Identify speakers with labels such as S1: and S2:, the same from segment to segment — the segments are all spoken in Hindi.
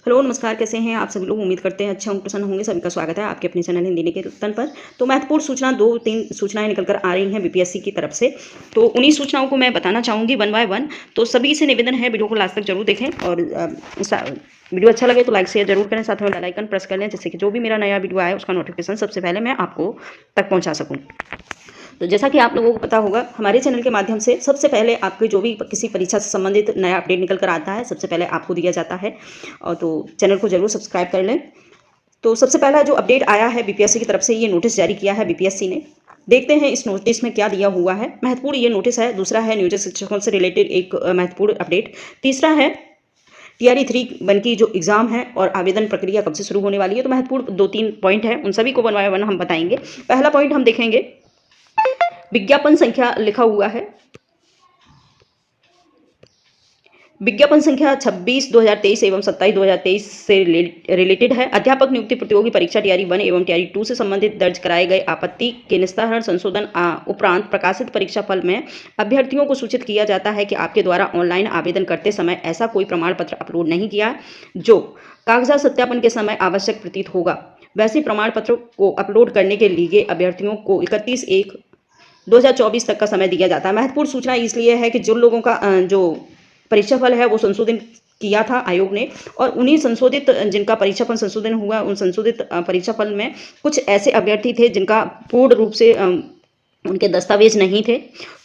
S1: हेलो नमस्कार, कैसे हैं आप सभी लोग। उम्मीद करते हैं अच्छे होंगे, प्रसन्न होंगे। सभी का स्वागत है आपके अपने चैनल हिंदी निकेतन पर। तो महत्वपूर्ण सूचना 2-3 सूचनाएं निकल कर आ रही हैं बीपीएससी की तरफ से। तो उन्हीं सूचनाओं को मैं बताना चाहूँगी वन बाय वन। तो सभी से निवेदन है, वीडियो को लास्ट तक जरूर देखें और वीडियो अच्छा लगे तो लाइक शेयर जरूर करें, साथ में बेल आइकन प्रेस कर लें, जिससे कि जो भी मेरा नया वीडियो आए उसका नोटिफिकेशन सबसे पहले मैं आपको तक पहुँचा सकूँ। तो जैसा कि आप लोगों को पता होगा, हमारे चैनल के माध्यम से सबसे पहले आपके जो भी किसी परीक्षा से संबंधित नया अपडेट निकल कर आता है, सबसे पहले आपको दिया जाता है। और तो चैनल को जरूर सब्सक्राइब कर लें। तो सबसे पहला जो अपडेट आया है बीपीएससी की तरफ से, ये नोटिस जारी किया है बीपीएससी ने। देखते हैं इस नोटिस में क्या दिया हुआ है। महत्वपूर्ण ये नोटिस है। दूसरा है नियोजित शिक्षकों से रिलेटेड एक महत्वपूर्ण अपडेट। तीसरा है टीआरई 3-1 की जो एग्जाम है और आवेदन प्रक्रिया कब से शुरू होने वाली है। तो महत्वपूर्ण 2-3 पॉइंट है, उन सभी को वन बाय वन हम बताएंगे। पहला पॉइंट हम देखेंगे, विज्ञापन संख्या लिखा हुआ है। विज्ञापन संख्या 26/2023 एवं 27/2023 से रिलेटेड है। अध्यापक नियुक्ति प्रतियोगी परीक्षा टीआरई 1 एवं टीआरई 2 से संबंधित दर्ज कराए गए आपत्ति के निस्तारण संशोधन उपरांत प्रकाशित परीक्षा फल में अभ्यर्थियों को सूचित किया जाता है कि आपके द्वारा ऑनलाइन आवेदन करते समय ऐसा कोई प्रमाण पत्र अपलोड नहीं किया जो कागजात सत्यापन के समय आवश्यक प्रतीत होगा। वैसे प्रमाण पत्र को अपलोड करने के लिए अभ्यर्थियों को 31/1/2024 तक का समय दिया जाता है। महत्वपूर्ण सूचना इसलिए है कि जिन लोगों का जो परीक्षा फल है वो संशोधित किया था आयोग ने, और उन्हीं संशोधित जिनका परीक्षा फल संशोधन हुआ, उन संशोधित परीक्षा फल में कुछ ऐसे अभ्यर्थी थे जिनका पूर्ण रूप से उनके दस्तावेज नहीं थे।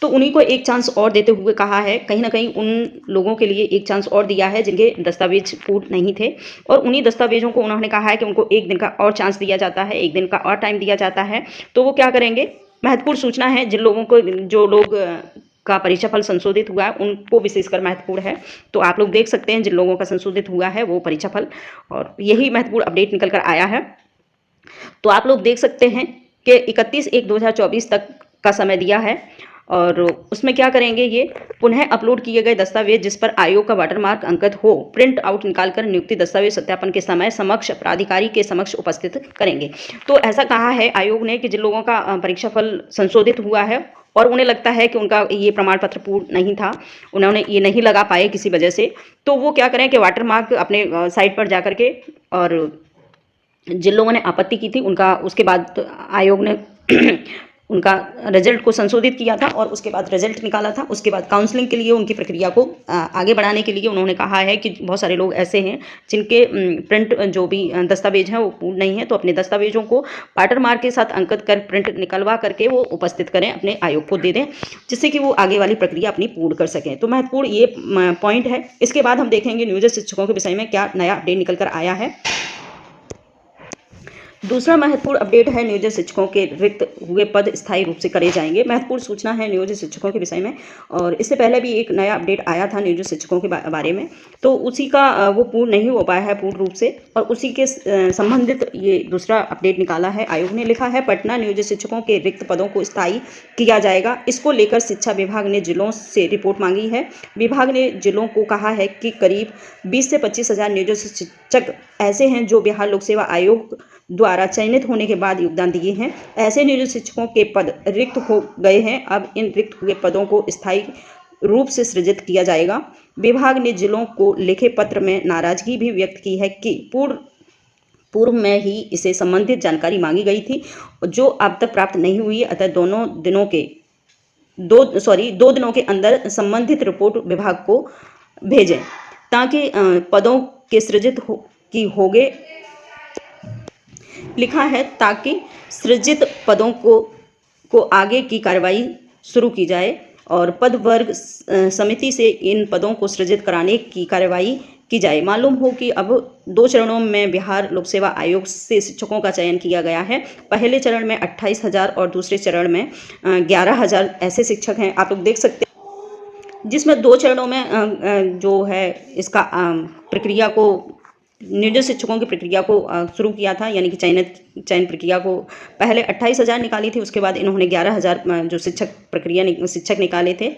S1: तो उन्हीं को एक चांस और देते हुए कहा है, कहीं ना कहीं उन लोगों के लिए एक चांस और दिया है जिनके दस्तावेज पूर्ण नहीं थे, और उन्हीं दस्तावेजों को उन्होंने कहा है कि उनको एक दिन का और चांस दिया जाता है, एक दिन का और टाइम दिया जाता है। तो वो क्या करेंगे। महत्वपूर्ण सूचना है, जिन लोगों को जो लोग का परीक्षा फल संशोधित हुआ है उनको विशेषकर महत्वपूर्ण है। तो आप लोग देख सकते हैं जिन लोगों का संशोधित हुआ है वो परीक्षा फल, और यही महत्वपूर्ण अपडेट निकल कर आया है। तो आप लोग देख सकते हैं कि 31/1/2024 तक का समय दिया है, और उसमें क्या करेंगे, ये पुनः अपलोड किए गए दस्तावेज जिस पर आयोग का वाटरमार्क अंकित हो, प्रिंट आउट निकालकर नियुक्ति दस्तावेज सत्यापन के समय समक्ष प्राधिकारी के समक्ष उपस्थित करेंगे। तो ऐसा कहा है आयोग ने कि जिन लोगों का परीक्षा फल संशोधित हुआ है और उन्हें लगता है कि उनका ये प्रमाण पत्र पूर्ण नहीं था, उन्होंने ये नहीं लगा पाए किसी वजह से, तो वो क्या करें कि वाटरमार्क अपने साइट पर जा करके, और जिन लोगों ने आपत्ति की थी उनका उसके बाद आयोग ने उनका रिजल्ट को संशोधित किया था और उसके बाद रिजल्ट निकाला था। उसके बाद काउंसलिंग के लिए उनकी प्रक्रिया को आगे बढ़ाने के लिए उन्होंने कहा है कि बहुत सारे लोग ऐसे हैं जिनके प्रिंट जो भी दस्तावेज हैं वो पूर्ण नहीं है, तो अपने दस्तावेजों को वाटर मार्क के साथ अंकित कर प्रिंट निकलवा करके वो उपस्थित करें, अपने आयोग को दे दें, जिससे कि वो आगे वाली प्रक्रिया अपनी पूर्ण कर सकें। तो महत्वपूर्ण ये पॉइंट है। इसके बाद हम देखेंगे नियोजित शिक्षकों के विषय में क्या नया अपडेट निकल कर आया है। दूसरा महत्वपूर्ण अपडेट है, नियोजित शिक्षकों के रिक्त हुए पद स्थायी रूप से करे जाएंगे। महत्वपूर्ण सूचना है नियोजित शिक्षकों के विषय में, और इससे पहले भी एक नया अपडेट आया था नियोजित शिक्षकों के बारे में, तो उसी का वो पूर्ण नहीं हो पाया है पूर्ण रूप से, और उसी के संबंधित ये दूसरा अपडेट निकाला है आयोग ने। लिखा है, पटना नियोजित शिक्षकों के रिक्त पदों को स्थायी किया जाएगा। इसको लेकर शिक्षा विभाग ने जिलों से रिपोर्ट मांगी है। विभाग ने जिलों को कहा है कि करीब 20 से 25 हज़ार नियोजित शिक्षक ऐसे हैं जो बिहार लोक सेवा आयोग द्वारा चयनित होने के बाद योगदान दिए हैं। ऐसे नियोजित शिक्षकों के पद रिक्त हो गए हैं। अब इन रिक्त हुए पदों को स्थायी रूप से सृजित किया जाएगा। विभाग ने जिलों को लिखे पत्र में नाराजगी भी व्यक्त की है कि पूर्व में ही इसे संबंधित जानकारी मांगी गई थी जो अब तक प्राप्त नहीं हुई। अतः दो दिनों के अंदर संबंधित रिपोर्ट विभाग को भेजें, ताकि पदों के सृजित होगे। लिखा है, ताकि सृजित पदों को आगे की कार्रवाई शुरू की जाए और पद वर्ग समिति से इन पदों को सृजित कराने की कार्रवाई की जाए। मालूम हो कि अब 2 चरणों में बिहार लोक सेवा आयोग से शिक्षकों का चयन किया गया है। पहले चरण में 28,000 और दूसरे चरण में 11,000 ऐसे शिक्षक हैं। आप लोग देख सकते हैं, जिसमें 2 चरणों में जो है इसका प्रक्रिया को, नियोजित शिक्षकों की प्रक्रिया को शुरू किया था, यानी कि चयन प्रक्रिया को पहले 28,000 निकाली थी, उसके बाद इन्होंने 11,000 जो शिक्षक निकाले थे,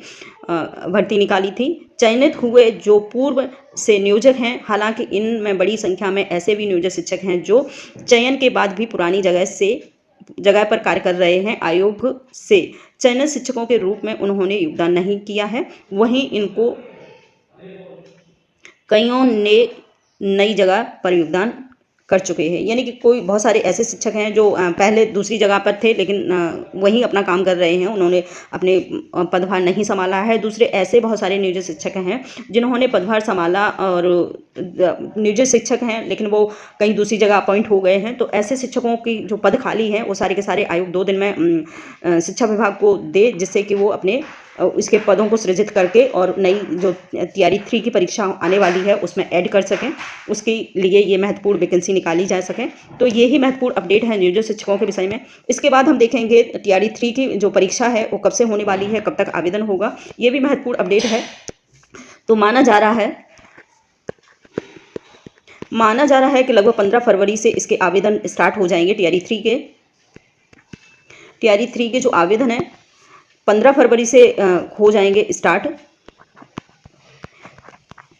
S1: भर्ती निकाली थी। चयनित हुए जो पूर्व से नियोजक हैं, हालांकि इनमें बड़ी संख्या में ऐसे भी नियोजित शिक्षक हैं जो चयन के बाद भी पुरानी जगह पर कार्य कर रहे हैं। आयोग से चयनित शिक्षकों के रूप में उन्होंने योगदान नहीं किया है। वहीं इनको कईयों ने नई जगह पर योगदान कर चुके हैं। यानी कि कोई बहुत सारे ऐसे शिक्षक हैं जो पहले दूसरी जगह पर थे, लेकिन वहीं अपना काम कर रहे हैं, उन्होंने अपने पदभार नहीं संभाला है। दूसरे ऐसे बहुत सारे नियोजित शिक्षक हैं जिन्होंने पदभार संभाला और नियोजित शिक्षक हैं, लेकिन वो कहीं दूसरी जगह अपॉइंट हो गए हैं। तो ऐसे शिक्षकों की जो पद खाली हैं वो सारे के सारे आयोग 2 दिन में शिक्षा विभाग को दे, जिससे कि वो अपने इसके पदों को सृजित करके और नई जो तैयारी 3 की परीक्षा आने वाली है उसमें ऐड कर सकें, उसके लिए ये महत्वपूर्ण वैकेंसी निकाली जा सके। तो ये ही महत्वपूर्ण अपडेट है नियोजित शिक्षकों के विषय में। इसके बाद हम देखेंगे तैयारी 3 की जो परीक्षा है वो कब से होने वाली है, कब तक आवेदन होगा, ये भी महत्वपूर्ण अपडेट है। तो माना जा रहा है कि लगभग 15 फरवरी से इसके आवेदन स्टार्ट हो जाएंगे। तैयारी 3 के जो आवेदन है 15 फरवरी से हो जाएंगे स्टार्ट।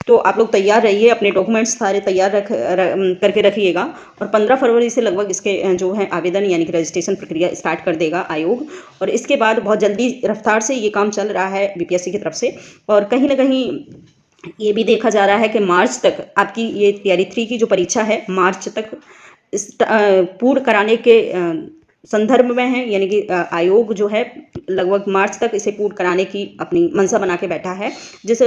S1: तो आप लोग तैयार रहिए, अपने डॉक्यूमेंट्स सारे तैयार करके रखिएगा। और 15 फरवरी से लगभग इसके जो है आवेदन यानी कि रजिस्ट्रेशन प्रक्रिया स्टार्ट कर देगा आयोग। और इसके बाद बहुत जल्दी रफ्तार से ये काम चल रहा है बीपीएससी की तरफ से। और कहीं ना कहीं ये भी देखा जा रहा है कि मार्च तक आपकी ये तैयारी 3 की जो परीक्षा है मार्च तक पूर्ण कराने के संदर्भ में है। यानी कि आयोग जो है लगभग मार्च तक इसे पूर्ण कराने की अपनी मंशा बना के बैठा है, जिसे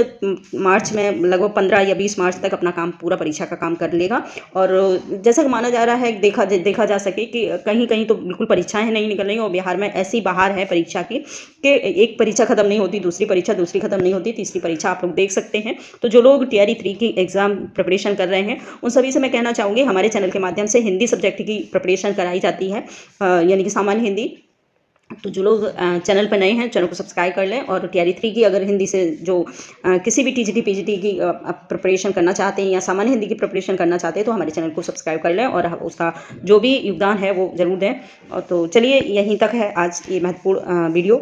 S1: मार्च में लगभग 15 या 20 मार्च तक अपना काम पूरा परीक्षा का काम कर लेगा। और जैसा कि माना जा रहा है देखा जा सके कि कहीं कहीं तो बिल्कुल परीक्षाएं नहीं निकल रही और बिहार में ऐसी बाहर है परीक्षा की कि एक परीक्षा खत्म नहीं होती, दूसरी खत्म नहीं होती, तीसरी परीक्षा आप लोग देख सकते हैं। तो जो लोग तैयारी 3 की एग्जाम प्रिपरेशन कर रहे हैं उन सभी से मैं कहना चाहूँगी हमारे चैनल के माध्यम से हिंदी सब्जेक्ट की प्रिपरेशन कराई जाती है, यानी कि सामान्य हिंदी। तो जो लोग चैनल पर नए हैं चैनल को सब्सक्राइब कर लें। और तैयारी 3 की अगर हिंदी से जो किसी भी टीजीटी पीजीटी की प्रिपरेशन करना चाहते हैं या सामान्य हिंदी की प्रिपरेशन करना चाहते हैं तो हमारे चैनल को सब्सक्राइब कर लें और उसका जो भी योगदान है वो ज़रूर दें। और तो चलिए यहीं तक है आज ये महत्वपूर्ण वीडियो।